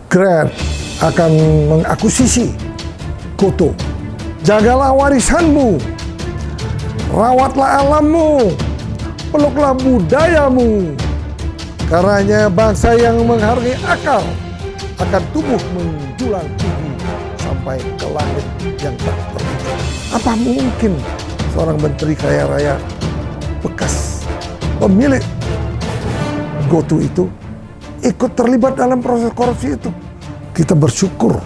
Grab akan mengakuisisi Gotoh. Jagalah warisanmu, rawatlah alammu, peluklah budayamu. Karenanya bangsa yang menghargai akar akan tumbuh menjulang tinggi sampai ke langit yang tak terhingga. Apa mungkin seorang menteri kaya raya bekas pemilik Gotoh itu ikut terlibat dalam proses korupsi itu? Kita bersyukur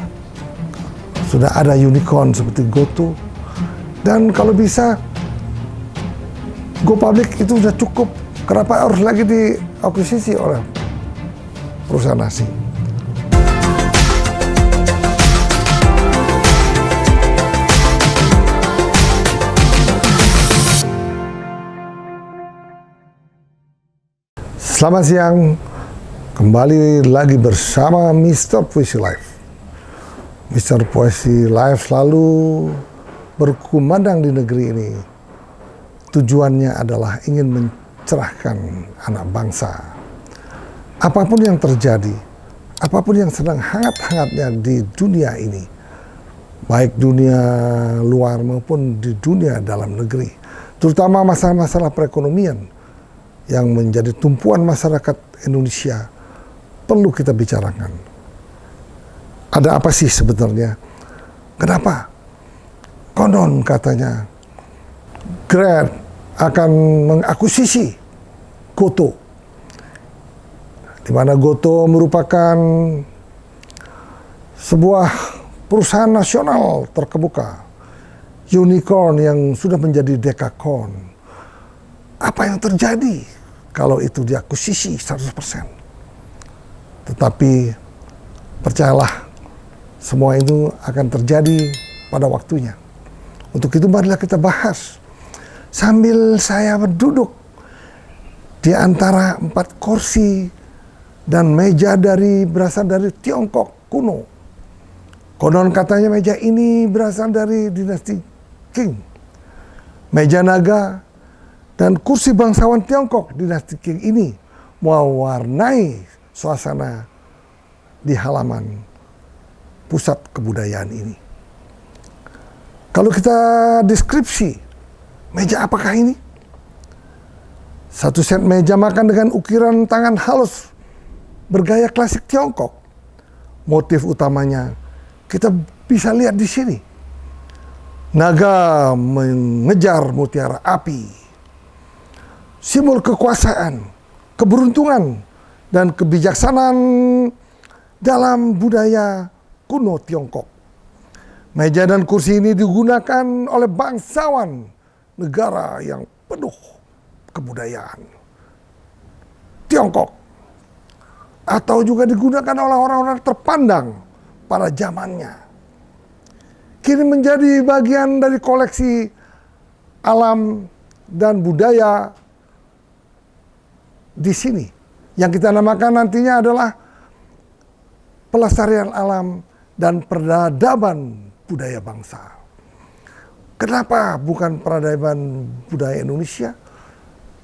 sudah ada unicorn seperti Gotoh, dan kalau bisa Go Public itu sudah cukup. Kenapa harus lagi diakuisisi oleh perusahaan asing? Selamat siang, kembali lagi bersama Mr. Puisi Live. Mr. Puisi Live selalu berkumandang di negeri ini. Tujuannya adalah ingin mencerahkan anak bangsa. Apapun yang terjadi, apapun yang sedang hangat-hangatnya di dunia ini, baik dunia luar maupun di dunia dalam negeri, terutama masalah-masalah perekonomian yang menjadi tumpuan masyarakat Indonesia, perlu kita bicarakan. Ada apa sih sebenarnya? Kenapa konon katanya Grab akan mengakuisisi Gotoh, di mana Gotoh merupakan sebuah perusahaan nasional terkemuka, unicorn yang sudah menjadi dekakorn. Apa yang terjadi kalau itu diakuisisi 100%? Tetapi percayalah, semua itu akan terjadi pada waktunya. Untuk itu marilah kita bahas sambil saya berduduk di antara 4 kursi dan meja berasal dari Tiongkok kuno. Konon katanya meja ini berasal dari dinasti Qing. Meja naga dan kursi bangsawan Tiongkok dinasti Qing ini mewarnai suasana di halaman pusat kebudayaan ini. Kalau kita deskripsi, meja apakah ini? Satu set meja makan dengan ukiran tangan halus bergaya klasik Tiongkok. Motif utamanya kita bisa lihat di sini. Naga mengejar mutiara api. Simbol kekuasaan, keberuntungan, dan kebijaksanaan dalam budaya kuno Tiongkok. Meja dan kursi ini digunakan oleh bangsawan negara yang penuh kebudayaan Tiongkok, atau juga digunakan oleh orang-orang terpandang pada zamannya. Kini menjadi bagian dari koleksi alam dan budaya di sini, yang kita namakan nantinya adalah pelestarian alam dan peradaban budaya bangsa. Kenapa bukan peradaban budaya Indonesia?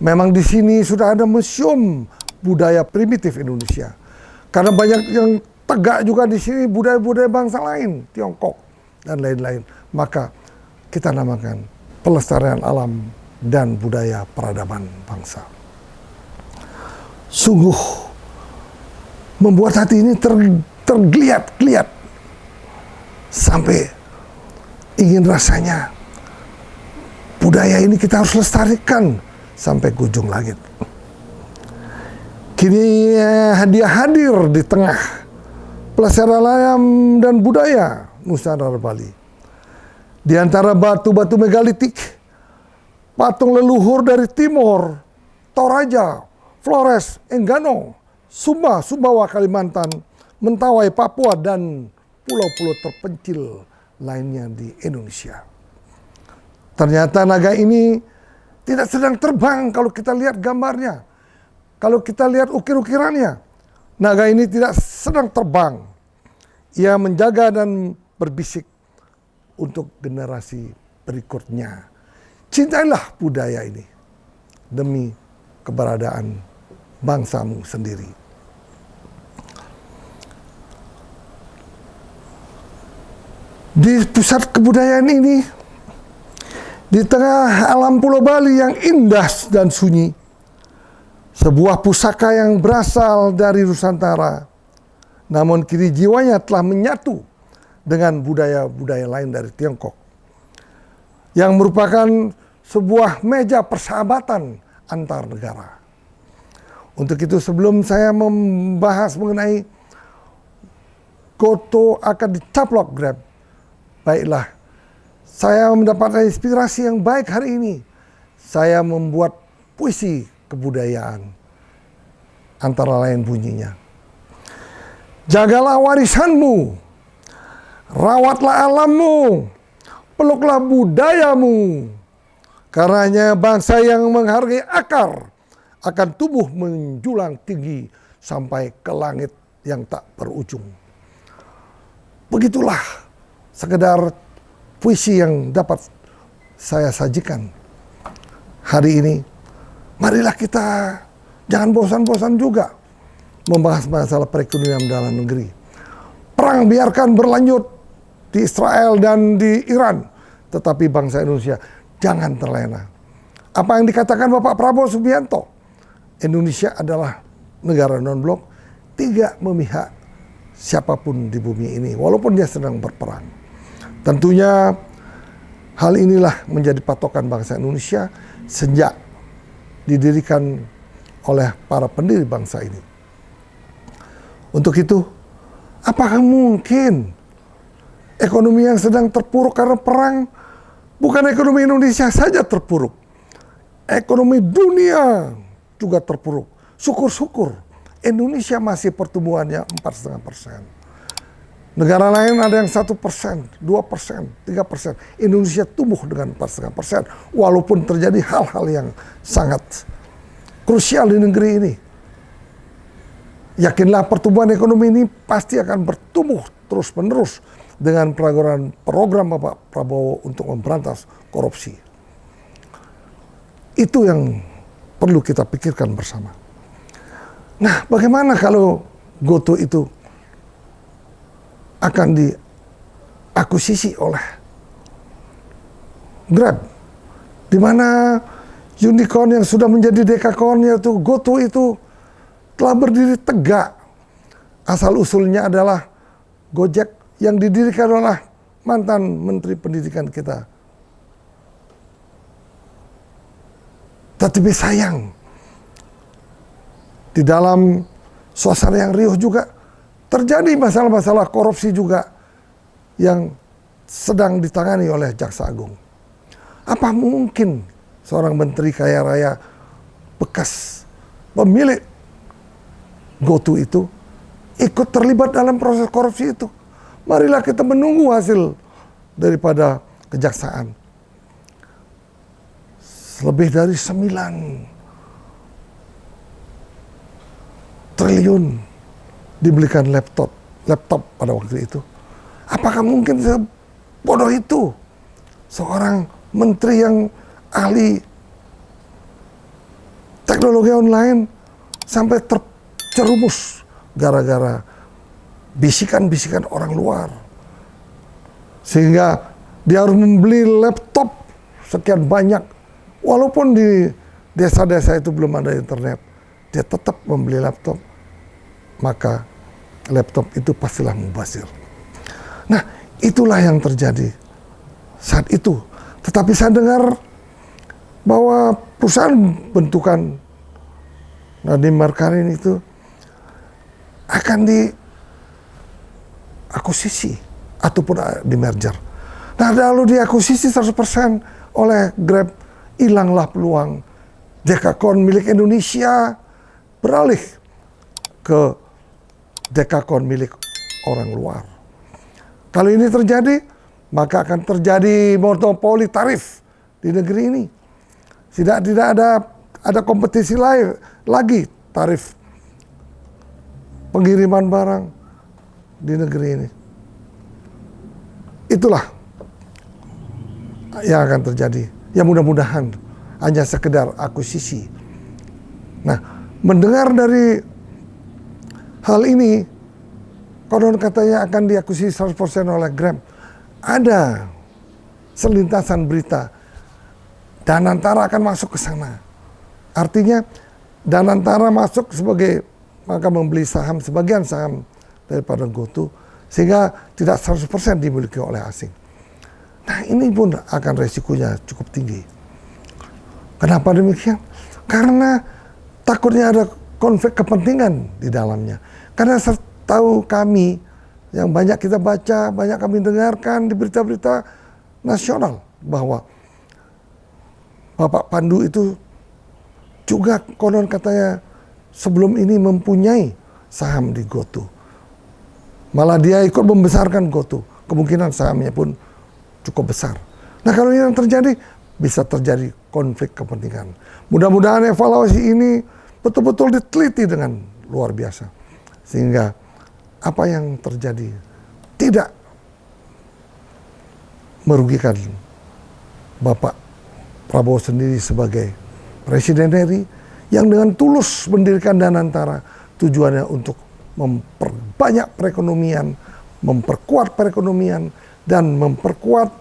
Memang di sini sudah ada museum budaya primitif Indonesia. Karena banyak yang tegak juga di sini budaya-budaya bangsa lain, Tiongkok dan lain-lain. Maka kita namakan pelestarian alam dan budaya peradaban bangsa. Sungguh membuat hati ini tergeliat-geliat sampai ingin rasanya budaya ini kita harus lestarikan sampai ke ujung langit. Kini dia hadir di tengah pelestarian alam dan budaya Nusantara Bali. Di antara batu-batu megalitik, patung leluhur dari timur, Toraja, Flores, Enggano, Sumba, Sumbawa, Kalimantan, Mentawai, Papua, dan pulau-pulau terpencil lainnya di Indonesia. Ternyata naga ini tidak sedang terbang kalau kita lihat gambarnya. Kalau kita lihat ukir-ukirannya, naga ini tidak sedang terbang. Ia menjaga dan berbisik untuk generasi berikutnya. Cintailah budaya ini demi keberadaan bangsamu sendiri. Di pusat kebudayaan ini, di tengah alam Pulau Bali yang indah dan sunyi, sebuah pusaka yang berasal dari Nusantara, namun kini jiwanya telah menyatu dengan budaya-budaya lain dari Tiongkok, yang merupakan sebuah meja persahabatan antar negara. Untuk itu, sebelum saya membahas mengenai GoTo akan dicaplok Grab, baiklah, saya mendapatkan inspirasi yang baik hari ini. Saya membuat puisi kebudayaan, antara lain bunyinya. Jagalah warisanmu, rawatlah alammu, peluklah budayamu. Karenanya bangsa yang menghargai akar akan tumbuh menjulang tinggi sampai ke langit yang tak berujung. Begitulah sekedar puisi yang dapat saya sajikan hari ini. Marilah kita jangan bosan-bosan juga membahas masalah perekonomian dalam negeri. Perang biarkan berlanjut di Israel dan di Iran, tetapi bangsa Indonesia jangan terlena. Apa yang dikatakan Bapak Prabowo Subianto, Indonesia adalah negara non-blok, tidak memihak siapapun di bumi ini, walaupun dia sedang berperang. Tentunya hal inilah menjadi patokan bangsa Indonesia sejak didirikan oleh para pendiri bangsa ini. Untuk itu, apakah mungkin ekonomi yang sedang terpuruk karena perang, bukan ekonomi Indonesia saja terpuruk, ekonomi dunia juga terpuruk. Syukur-syukur Indonesia masih pertumbuhannya 4,5%. Negara lain ada yang 1%, 2%, 3%. Indonesia tumbuh dengan 4,5%. Walaupun terjadi hal-hal yang sangat krusial di negeri ini. Yakinlah pertumbuhan ekonomi ini pasti akan bertumbuh terus-menerus dengan program Bapak Prabowo untuk memberantas korupsi. Itu yang perlu kita pikirkan bersama. Nah, bagaimana kalau GoTo itu akan diakuisisi oleh Grab, di mana unicorn yang sudah menjadi dekakorn yaitu GoTo itu telah berdiri tegak. Asal usulnya adalah Gojek yang didirikan oleh mantan Menteri Pendidikan kita. Tetapi sayang, di dalam suasana yang riuh juga terjadi masalah-masalah korupsi juga yang sedang ditangani oleh Jaksa Agung. Apa mungkin seorang menteri kaya raya bekas pemilik GoTo itu ikut terlibat dalam proses korupsi itu? Marilah kita menunggu hasil daripada kejaksaan. Lebih dari 9 triliun dibelikan laptop pada waktu itu. Apakah mungkin sebodoh itu seorang menteri yang ahli teknologi online sampai terjerumus gara-gara bisikan-bisikan orang luar, sehingga dia harus membeli laptop sekian banyak, walaupun di desa-desa itu belum ada internet, dia tetap membeli laptop, maka laptop itu pastilah mubazir. Nah, itulah yang terjadi saat itu. Tetapi saya dengar bahwa perusahaan bentukan Nadiem Makarim itu akan diakuisisi ataupun di merger. Nah, lalu diakuisisi 100% oleh Grab, hilanglah peluang dekakorn milik Indonesia beralih ke dekakorn milik orang luar. Kalau ini terjadi, maka akan terjadi monopoli tarif di negeri ini. Tidak ada kompetisi lain lagi tarif pengiriman barang di negeri ini. Itulah yang akan terjadi. Ya, mudah-mudahan hanya sekedar akuisisi. Nah, mendengar dari hal ini, konon katanya akan diakuisisi 100% oleh Grab. ada selintasan berita Danantara akan masuk ke sana. Artinya Danantara masuk sebagai, maka membeli saham, sebagian saham daripada GoTo, sehingga tidak 100% dimiliki oleh asing. Nah, ini pun akan resikonya cukup tinggi. Kenapa demikian? Karena takutnya ada konflik kepentingan di dalamnya. Karena setahu kami, yang banyak kita baca, banyak kami dengarkan di berita-berita nasional, bahwa Bapak Pandu itu juga konon katanya sebelum ini mempunyai saham di GoTo. Malah dia ikut membesarkan GoTo. Kemungkinan sahamnya pun cukup besar. Nah, kalau ini yang terjadi, bisa terjadi konflik kepentingan. Mudah-mudahan evaluasi ini betul-betul diteliti dengan luar biasa. Sehingga apa yang terjadi tidak merugikan Bapak Prabowo sendiri sebagai Presiden RI yang dengan tulus mendirikan Danantara, tujuannya untuk memperbanyak perekonomian, memperkuat perekonomian, dan memperkuat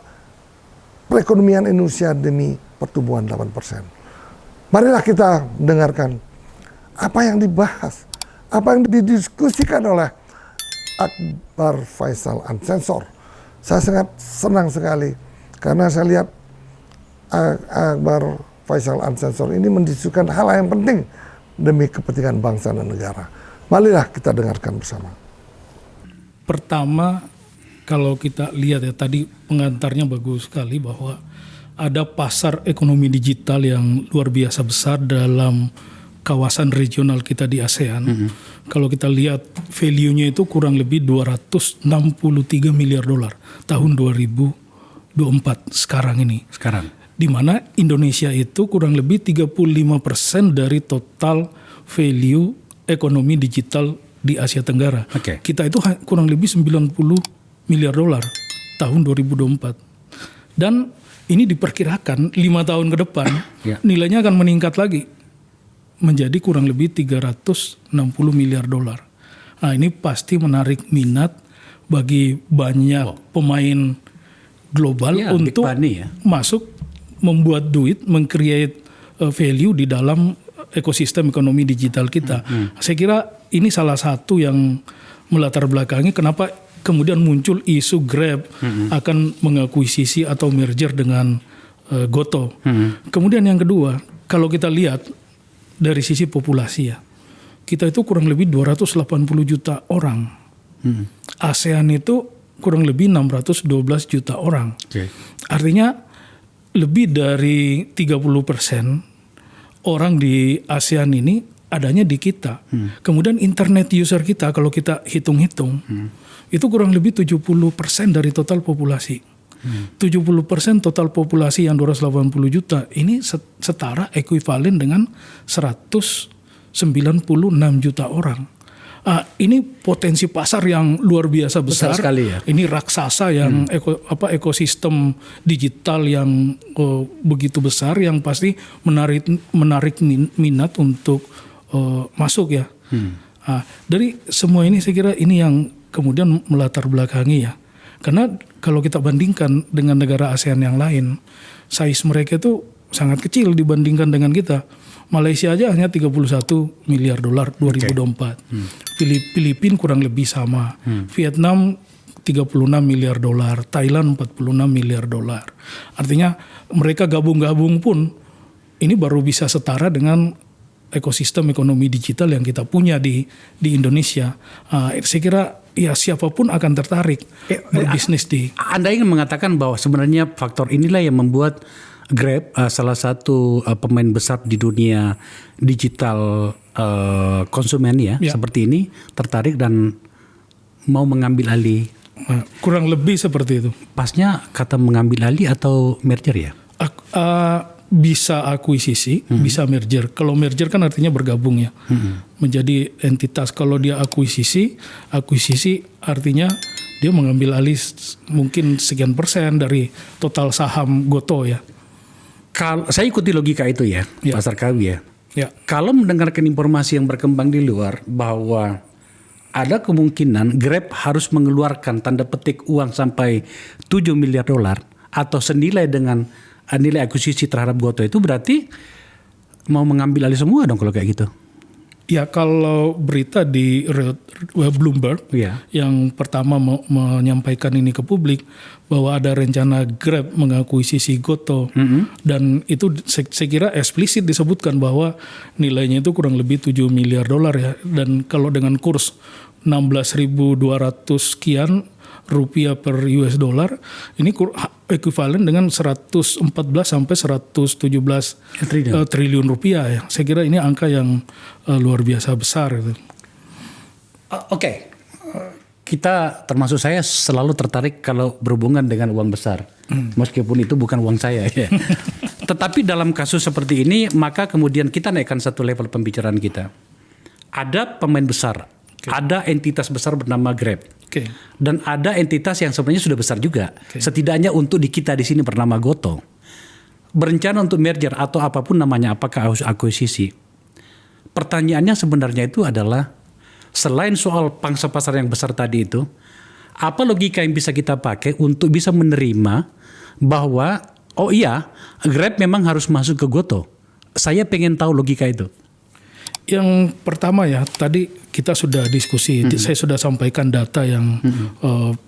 perekonomian Indonesia demi pertumbuhan 8%. Marilah kita dengarkan apa yang dibahas, apa yang didiskusikan oleh Akbar Faisal Uncensored. Saya sangat senang sekali karena saya lihat Akbar Faisal Uncensored ini mendiskusikan hal yang penting demi kepentingan bangsa dan negara. Marilah kita dengarkan bersama. Pertama, kalau kita lihat ya, tadi pengantarnya bagus sekali bahwa ada pasar ekonomi digital yang luar biasa besar dalam kawasan regional kita di ASEAN. Kalau kita lihat value-nya itu kurang lebih 263 miliar dolar tahun 2024 sekarang ini. Di mana Indonesia itu kurang lebih 35% dari total value ekonomi digital di Asia Tenggara. Kita itu kurang lebih 90 miliar dolar tahun 2024. Dan ini diperkirakan 5 tahun ke depan nilainya akan meningkat lagi menjadi kurang lebih 360 miliar dolar. Nah, ini pasti menarik minat bagi banyak pemain global untuk masuk membuat duit, meng-create value di dalam ekosistem ekonomi digital kita. Saya kira ini salah satu yang melatar belakangi kenapa kemudian muncul isu Grab akan mengakuisisi atau merger dengan GoTo. Kemudian yang kedua, kalau kita lihat dari sisi populasi ya, kita itu kurang lebih 280 juta orang. ASEAN itu kurang lebih 612 juta orang. Artinya lebih dari 30% orang di ASEAN ini adanya di kita. Kemudian internet user kita kalau kita hitung-hitung itu kurang lebih 70% dari total populasi. 70% total populasi yang 280 juta ini setara ekuivalen dengan 196 juta orang. Ini potensi pasar yang luar biasa besar sekali ya. Ini raksasa yang ekosistem digital yang begitu besar yang pasti menarik minat untuk masuk ya. Dari semua ini saya kira ini yang kemudian melatar belakangi ya. Karena kalau kita bandingkan dengan negara ASEAN yang lain, size mereka itu sangat kecil dibandingkan dengan kita. Malaysia aja hanya 31 miliar dolar 2024. Filipina kurang lebih sama. Vietnam 36 miliar dolar, Thailand 46 miliar dolar. Artinya mereka gabung-gabung pun ini baru bisa setara dengan ekosistem ekonomi digital yang kita punya di Indonesia. Saya kira ya siapapun akan tertarik berbisnis di. Anda ingin mengatakan bahwa sebenarnya faktor inilah yang membuat Grab salah satu pemain besar di dunia digital konsumen ya seperti ini tertarik dan mau mengambil alih. Kurang lebih seperti itu. Pasnya kata mengambil alih atau merger ya? Bisa akuisisi, bisa merger. Kalau merger kan artinya bergabung ya, menjadi entitas. Kalau dia akuisisi artinya dia mengambil alih mungkin sekian persen dari total saham GoTo ya. Kalau saya ikuti logika itu ya, Pasar Kawi ya. Kalau mendengarkan informasi yang berkembang di luar bahwa ada kemungkinan Grab harus mengeluarkan tanda petik uang sampai 7 miliar dolar atau senilai dengan nilai akuisisi terhadap Goto, itu berarti mau mengambil alih semua dong kalau kayak gitu. Ya, kalau berita di Bloomberg Iya. yang pertama menyampaikan ini ke publik bahwa ada rencana Grab mengakuisisi Goto, dan itu saya kira eksplisit disebutkan bahwa nilainya itu kurang lebih 7 miliar dolar ya, dan kalau dengan kurs 16.200 sekian rupiah per US dollar, ini ekuivalen dengan 114 sampai 117 triliun rupiah ya. Saya kira ini angka yang luar biasa besar itu. Oke. Kita termasuk saya selalu tertarik kalau berhubungan dengan uang besar. Meskipun itu bukan uang saya ya. Tetapi dalam kasus seperti ini maka kemudian kita naikkan satu level pembicaraan kita. Ada pemain besar, ada entitas besar bernama Grab. Dan ada entitas yang sebenarnya sudah besar juga. Setidaknya untuk di kita di sini bernama Goto. Berencana untuk merger atau apapun namanya, apakah akuisisi. Pertanyaannya sebenarnya itu adalah selain soal pangsa pasar yang besar tadi itu, apa logika yang bisa kita pakai untuk bisa menerima bahwa oh iya, Grab memang harus masuk ke Goto. Saya pengen tahu logika itu. Yang pertama ya, tadi kita sudah diskusi, saya sudah sampaikan data yang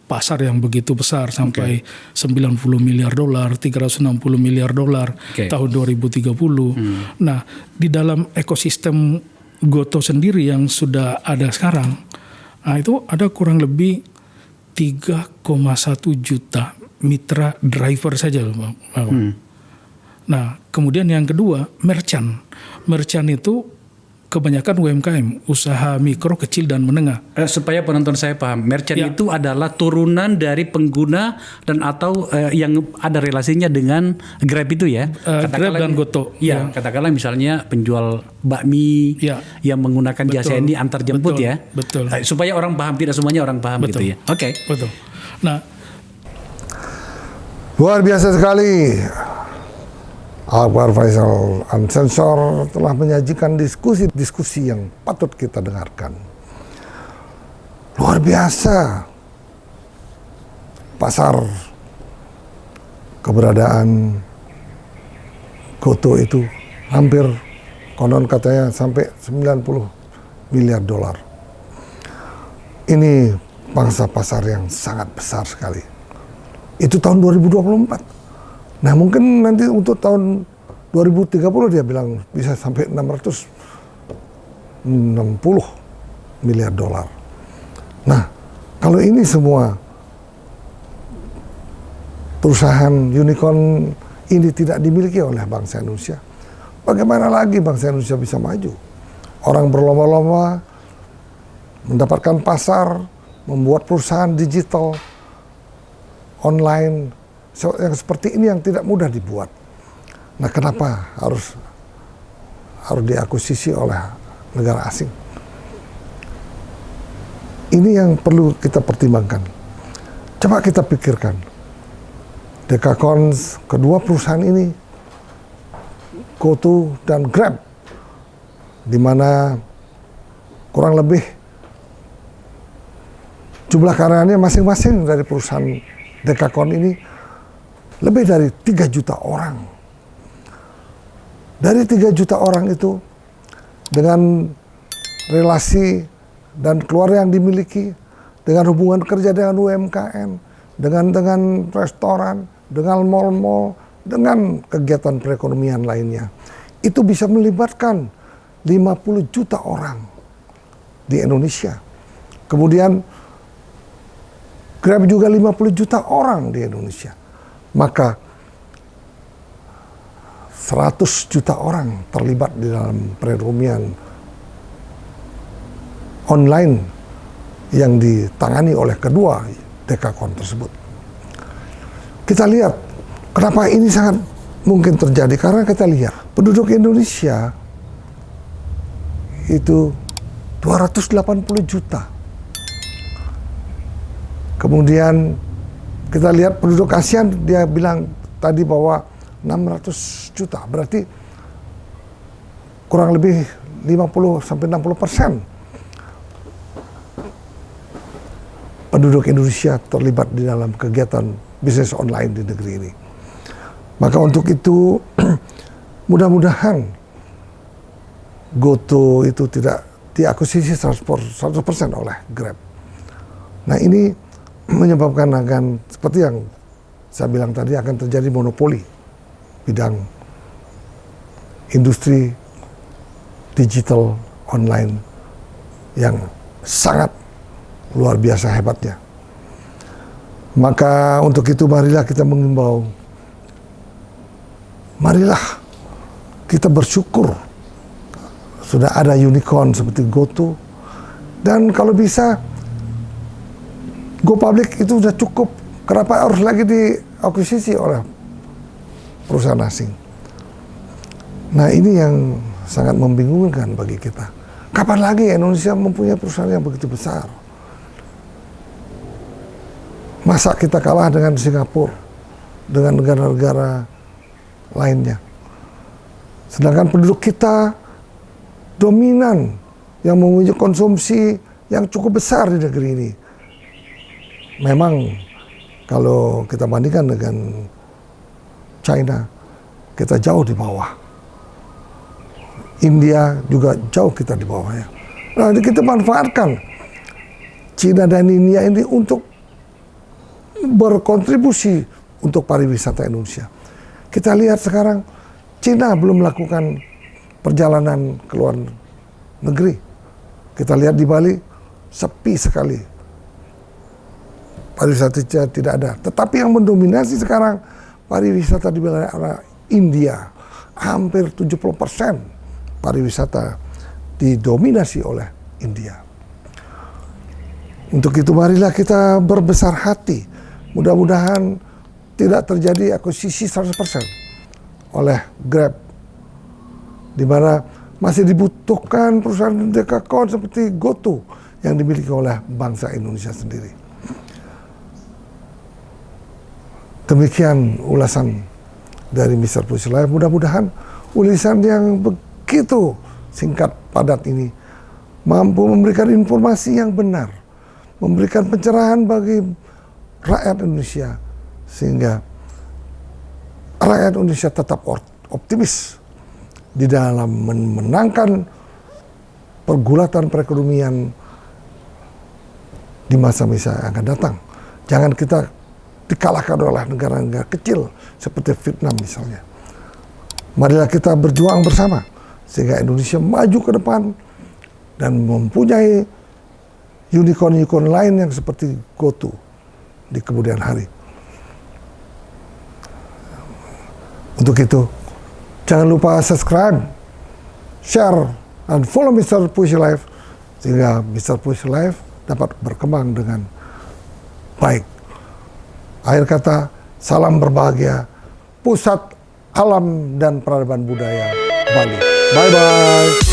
pasar yang begitu besar sampai 90 miliar dolar, 360 miliar dolar tahun 2030. Nah, di dalam ekosistem Goto sendiri yang sudah ada sekarang, nah itu ada kurang lebih 3,1 juta mitra driver saja loh, Bang. Nah, kemudian yang kedua, merchant. Merchant itu kebanyakan UMKM, usaha mikro, kecil, dan menengah. Supaya penonton saya paham, merchant itu adalah turunan dari pengguna dan atau yang ada relasinya dengan Grab itu ya. Grab dan Goto. Ya, katakanlah misalnya penjual bakmi yang menggunakan jasa ini antar jemput ya. Betul. Supaya orang paham, tidak semuanya orang paham gitu ya. Oke. Betul. Nah, luar biasa sekali. Akbar Faisal Uncensored telah menyajikan diskusi-diskusi yang patut kita dengarkan. Luar biasa pasar keberadaan Goto itu, hampir konon katanya sampai 90 miliar dolar. Ini pangsa pasar yang sangat besar sekali. Itu tahun 2024. Nah mungkin nanti untuk tahun 2030 dia bilang bisa sampai 660 miliar dolar. Nah kalau ini semua perusahaan unicorn ini tidak dimiliki oleh bangsa Indonesia, bagaimana lagi bangsa Indonesia bisa maju? Orang berlomba-lomba mendapatkan pasar, membuat perusahaan digital online yang seperti ini yang tidak mudah dibuat. Nah, kenapa harus diakuisisi oleh negara asing? Ini yang perlu kita pertimbangkan. Coba kita pikirkan. Dekakons, kedua perusahaan ini, Goto dan Grab, di mana kurang lebih jumlah karyawannya masing-masing dari perusahaan Dekakon ini lebih dari 3 juta orang. Dari 3 juta orang itu, dengan relasi dan keluarga yang dimiliki, dengan hubungan kerja dengan UMKM, dengan restoran, dengan mal-mal, dengan kegiatan perekonomian lainnya, itu bisa melibatkan 50 juta orang di Indonesia. Kemudian Grab juga 50 juta orang di Indonesia. Maka 100 juta orang terlibat di dalam perekonomian online yang ditangani oleh kedua Dekakon tersebut. Kita lihat kenapa ini sangat mungkin terjadi, karena kita lihat penduduk Indonesia itu 280 juta. Kemudian kita lihat penduduk ASEAN, dia bilang tadi bahwa 600 juta, berarti kurang lebih 50-60% penduduk Indonesia terlibat di dalam kegiatan bisnis online di negeri ini. Maka untuk itu mudah-mudahan GoTo itu tidak diakuisisi 100% oleh Grab. Nah ini menyebabkan akan seperti yang saya bilang tadi akan terjadi monopoli bidang industri digital online yang sangat luar biasa hebatnya. Maka untuk itu marilah kita mengimbau, marilah kita bersyukur sudah ada unicorn seperti GoTo, dan kalau bisa Go Public itu sudah cukup. Kenapa harus lagi diakuisisi oleh perusahaan asing? Nah ini yang sangat membingungkan bagi kita. Kapan lagi Indonesia mempunyai perusahaan yang begitu besar? Masa kita kalah dengan Singapura, dengan negara-negara lainnya? Sedangkan penduduk kita dominan yang mempunyai konsumsi yang cukup besar di negeri ini. Memang kalau kita bandingkan dengan China, kita jauh di bawah. India juga jauh kita di bawahnya. Nah, kita manfaatkan China dan India ini untuk berkontribusi untuk pariwisata Indonesia. Kita lihat sekarang China belum melakukan perjalanan ke luar negeri. Kita lihat di Bali sepi sekali, pariwisata tidak ada. Tetapi yang mendominasi sekarang pariwisata di wilayah India, hampir 70% pariwisata didominasi oleh India. Untuk itu marilah kita berbesar hati. Mudah-mudahan tidak terjadi akuisisi 100% oleh Grab, di mana masih dibutuhkan perusahaan dekakon seperti GoTo yang dimiliki oleh bangsa Indonesia sendiri. Demikian ulasan dari Mr. Push Live. Mudah-mudahan ulasan yang begitu singkat padat ini mampu memberikan informasi yang benar, memberikan pencerahan bagi rakyat Indonesia, sehingga rakyat Indonesia tetap optimis di dalam memenangkan pergulatan perekonomian di masa-masa yang akan datang. Jangan kita dikalahkan oleh negara-negara kecil seperti Vietnam misalnya. Marilah kita berjuang bersama sehingga Indonesia maju ke depan dan mempunyai unicorn-unicorn lain yang seperti GoTo di kemudian hari. Untuk itu, jangan lupa subscribe, share, dan follow Mr. Push Live sehingga Mr. Push Live dapat berkembang dengan baik. Akhir kata, salam berbahagia, pusat alam dan peradaban budaya Bali. Bye-bye.